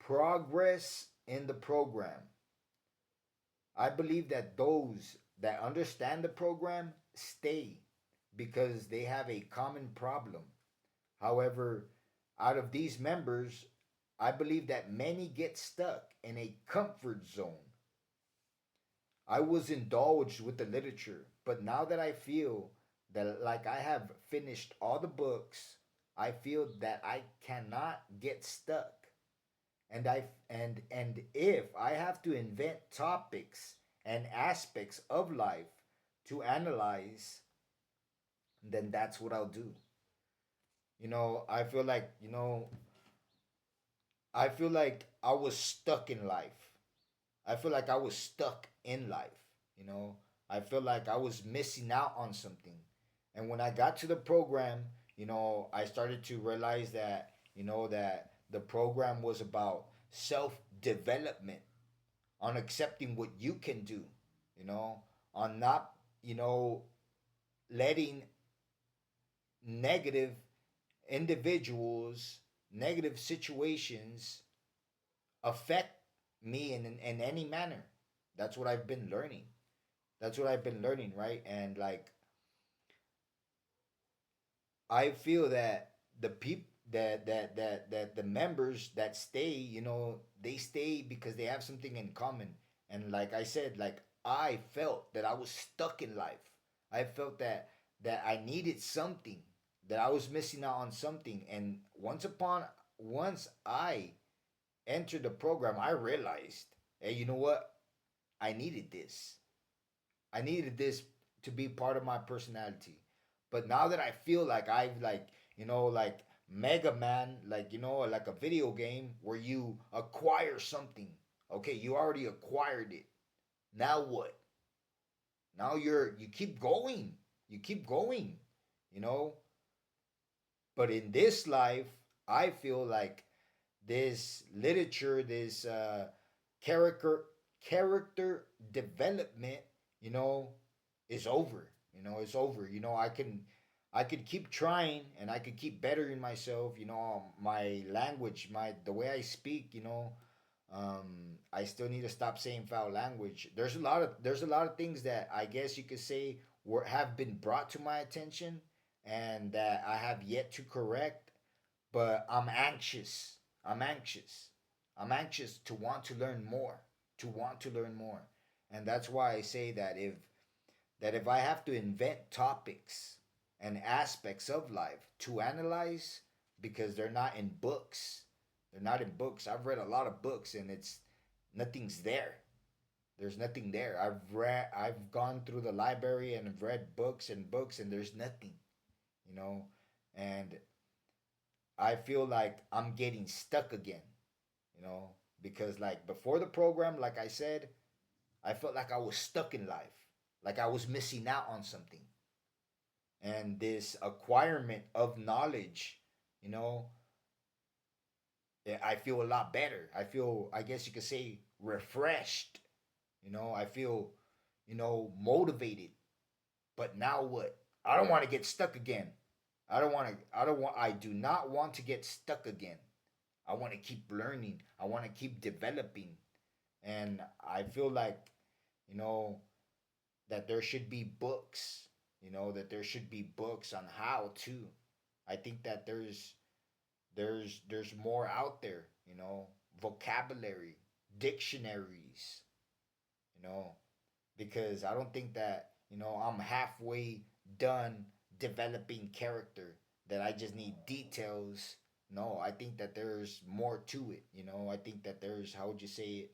progress in the program. I believe that those that understand the program stay because they have a common problem. However, out of these members, I believe that many get stuck in a comfort zone. I was indulged with the literature, but now that I feel that like I have finished all the books, I feel that I cannot get stuck. And if I have to invent topics and aspects of life to analyze, then that's what I'll do. I feel like, I feel like I was stuck in life. I feel like I was stuck in life, you know. I feel like I was missing out on something. And when I got to the program, I started to realize that, that the program was about self-development, on accepting what you can do, you know, on not, letting negative individuals, negative situations affect me in any manner. That's what I've been learning. That's what I've been learning, right? And like I feel that the people that the members that stay, they stay because they have something in common. And like I said, like I felt that I was stuck in life. I felt that I needed something, that I was missing out on something. And once I entered the program, I realized, hey, you know what? I needed this. I needed this to be part of my personality. But now that I feel like I've like Mega Man, like like a video game where you acquire something. Okay, you already acquired it. Now what? Now you keep going. You keep going, you know? But in this life, I feel like this literature, this character character development, you know, is over. It's over. I could keep trying and I could keep bettering myself. My language, my the way I speak. I still need to stop saying foul language. There's a lot of things that I guess you could say have been brought to my attention and that I have yet to correct, but I'm anxious. I'm anxious. I'm anxious to want to learn more, to want to learn more. And that's why I say that if I have to invent topics and aspects of life to analyze because they're not in books. They're not in books. I've read a lot of books and it's nothing's there. There's nothing there. I've gone through the library and I've read books and books and there's nothing, you know. And I feel like I'm getting stuck again, because like before the program, like I said, I felt like I was stuck in life, like I was missing out on something. And this acquirement of knowledge, you know, I feel a lot better. I feel, I guess you could say, refreshed. I feel, motivated. But now what? I don't want to get stuck again. I do not want to get stuck again. I want to keep learning. I want to keep developing. And I feel like, you know, that there should be books, that there should be books on how to. I think that there's more out there, vocabulary, dictionaries, you know, because I don't think that, I'm halfway done developing character, that I just need details. No, I think that there's more to it, I think that there's, how would you say it?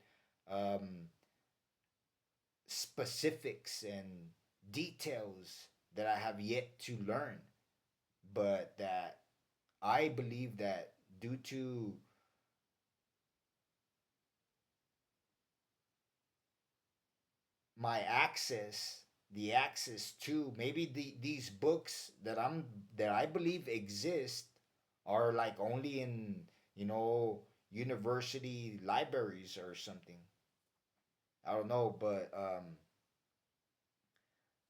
Specifics and details that I have yet to learn, but that I believe that due to my access, the access to maybe these books that I believe exist are like only in, university libraries or something. I don't know, but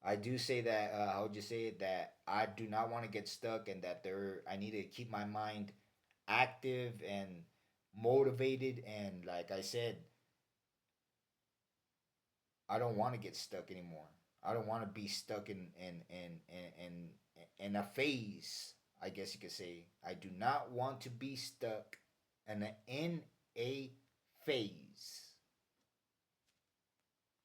I do say that, how would you say it, that I do not want to get stuck, and that I need to keep my mind active and motivated, and like I said, I don't want to get stuck anymore. I don't want to be stuck in a phase. I guess you could say I do not want to be stuck in a phase.